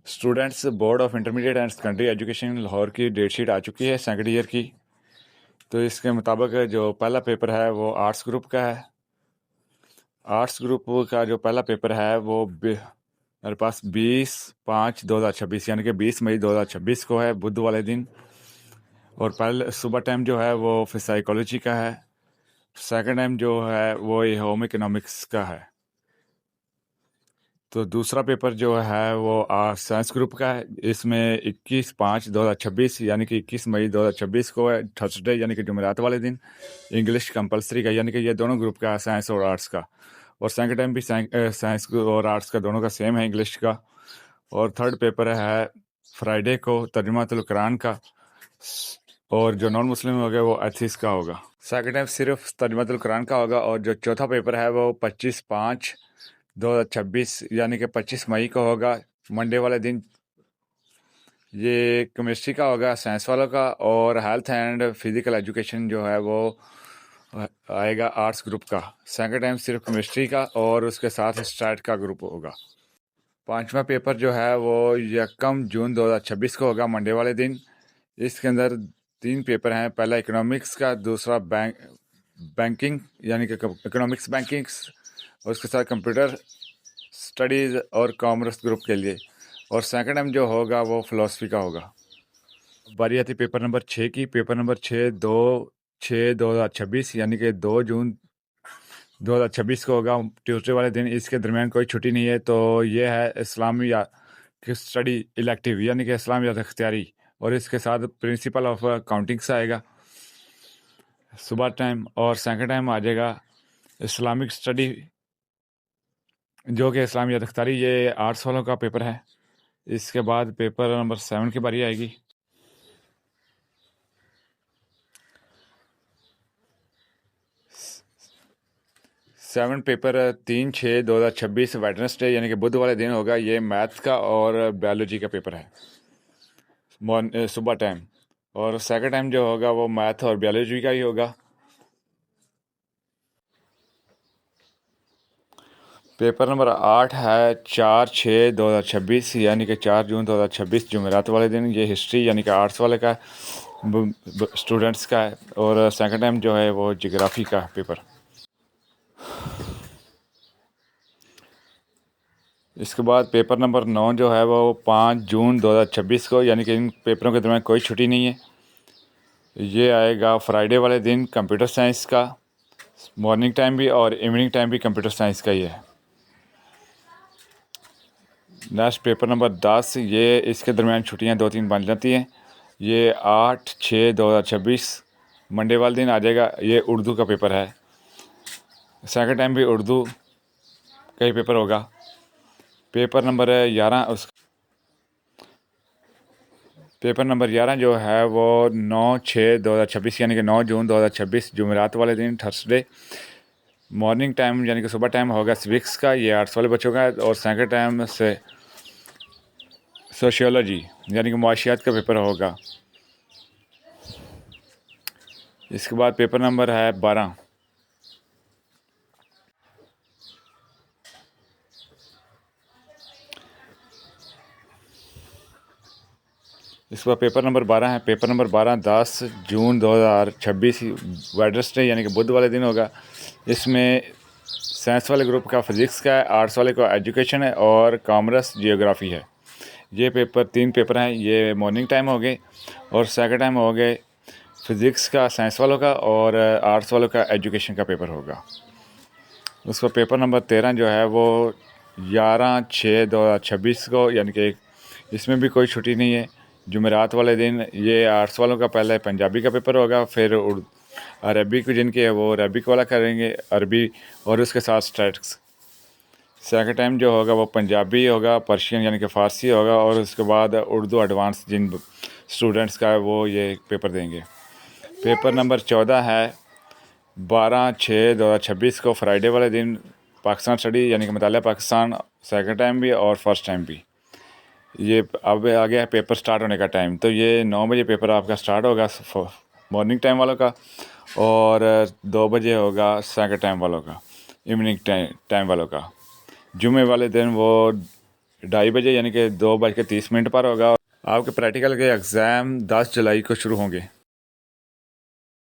Students board of intermediate and secondary education Lahore की date sheet आ चुकी है सेकंड ईयर की। तो इसके मुताबिक जो पहला पेपर है वो आर्ट्स ग्रुप का है। आर्ट्स ग्रुप का जो पहला पेपर है वो मेरे पास 20/5/2026 यानी कि 20 मई 2026 को है, बुध वाले दिन। और पहले सुबह टाइम जो है वो फिर साइकोलॉजी का है। सेकंड टाइम जो है वो ये होम इकोनॉमिक्स का है। तो दूसरा पेपर जो है वो साइंस ग्रुप का है। इसमें 21/5/2026 यानी कि 21 मई 2026 को है, थर्सडे यानी कि जुमेरात वाले दिन। इंग्लिश कंपलसरी का, यानी कि ये दोनों ग्रुप का है, साइंस और आर्ट्स का। और सेकंड टाइम भी साइंस और आर्ट्स का दोनों का सेम है, इंग्लिश का। और थर्ड पेपर है फ्राइडे को, तर्जुमातुल कुरान का। और जो नॉन मुस्लिम होगा वो एथिस का होगा। सेकंड टाइम सिर्फ तर्जुमातुल कुरान का होगा। और जो चौथा पेपर है वो 25/5/2026 यानी कि 25 मई को होगा, मंडे वाले दिन। ये केमिस्ट्री का होगा, साइंस वालों का। और हेल्थ एंड फिजिकल एजुकेशन जो है वो आएगा आर्ट्स ग्रुप का। सेकंड टाइम सिर्फ केमिस्ट्री का और उसके साथ स्टैट का ग्रुप होगा। पांचवा पेपर जो है वो 1 जून 2026 को होगा, मंडे वाले दिन। इसके अंदर 3 पेपर हैं। पहला इकोनॉमिक्स का, दूसरा बैंकिंग यानी कि इकोनॉमिक्स बैंकिंग्स, और उसके साथ कंप्यूटर स्टडीज़ और कॉमर्स ग्रुप के लिए। और सेकंड टाइम जो होगा वो फिलोसफी का होगा। बारी आती पेपर नंबर 6 की। पेपर नंबर 6/2/2026 यानी कि 2 जून 2026 को होगा, ट्यूसडे वाले दिन। इसके दरमियान कोई छुट्टी नहीं है। तो ये है इस्लामी या स्टडी इलेक्टिव यानी कि इस्लामियात इख्तियारी। और इसके साथ प्रिंसिपल ऑफ अकाउंटिंग्स आएगा सुबह टाइम। और सेकंड टाइम आ जाएगा इस्लामिक स्टडी, जो कि इस्लामियात इख्तियारी, ये आर्ट्स वालों का पेपर है। इसके बाद पेपर नंबर 7 की बारी आएगी। 7 पेपर 3/6/2026 वेडनेसडे यानी कि बुध वाले दिन होगा। ये मैथ का और बायोलॉजी का पेपर है, सुबह टाइम। और सेकंड टाइम जो होगा वो मैथ और बायोलॉजी का ही होगा। पेपर नंबर 8 है 4/6/2026 यानी कि 4 जून 2026 जुमेरात वाले दिन। ये हिस्ट्री यानी कि आर्ट्स वाले का स्टूडेंट्स का है। और सेकंड टाइम जो है वो जियोग्राफी का पेपर। इसके बाद पेपर नंबर 9 जो है वो 5 जून 2026 को, यानी कि इन पेपरों के दरमियान कोई छुट्टी नहीं है। ये आएगा फ्राइडे वाले दिन, कंप्यूटर साइंस का। मॉर्निंग टाइम भी और इवनिंग टाइम भी कंप्यूटर साइंस का ही है। नेक्स्ट पेपर नंबर 10, ये इसके दरमियान छुट्टियां 2-3 बन जाती हैं। ये 8/6/2026 मंडे वाले दिन आ जाएगा। ये उर्दू का पेपर है। सेकंड टाइम भी उर्दू का ही पेपर होगा। पेपर नंबर 11 पेपर नंबर 11 जो है वो 9/6/2026 यानी कि 9 जून 2026 जुमेरात वाले दिन, थर्सडे। मॉर्निंग टाइम यानी कि सुबह टाइम होगा सिविक्स का, ये आर्ट्स वाले बच्चों का है। और सेकंड टाइम से सोशियोलॉजी यानी कि मुआशियात का पेपर होगा। इसके बाद पेपर नंबर है 12। इसके बाद पेपर नंबर 12 है। पेपर नंबर 12 10 जून 2026 वेडनेसडे यानी कि बुध वाले दिन होगा। इसमें साइंस वाले ग्रुप का फिज़िक्स का है, आर्ट्स वाले को एजुकेशन है और कॉमर्स जियोग्राफी है। ये पेपर 3 पेपर हैं। ये मॉर्निंग टाइम हो गए। और सेकंड टाइम हो गए फिज़िक्स का साइंस वालों का, और आर्ट्स वालों का एजुकेशन का पेपर होगा। उसका पेपर नंबर 13 जो है वो 11/6/2026 को, यानी कि इसमें भी कोई छुट्टी नहीं है, जुमेरात वाले दिन। ये आर्ट्स वालों का पहले पंजाबी का पेपर होगा, फिर अरबी को जिनके है वो अरबिक वाला करेंगे, अरबी और उसके साथ स्टैटिक्स। सेकंड टाइम जो होगा वो पंजाबी होगा, पर्शियन यानी कि फ़ारसी होगा, और उसके बाद उर्दू एडवांस जिन स्टूडेंट्स का है वो ये पेपर देंगे। पेपर नंबर 14 है 12/6/2026 को, फ्राइडे वाले दिन, पाकिस्तान स्टडी यानी कि मुतालिया पाकिस्तान, सेकंड टाइम भी और फर्स्ट टाइम भी। ये अब आ गया है पेपर स्टार्ट होने का टाइम। तो ये 9 बजे पेपर आपका स्टार्ट होगा मॉर्निंग टाइम वालों का, और 2 बजे होगा सेकंड टाइम वालों का, इवनिंग टाइम वालों का। जुमे वाले दिन वो 2:30 बजे यानी कि 2:30 पर होगा। आपके प्रैक्टिकल के एग्ज़ाम 10 जुलाई को शुरू होंगे।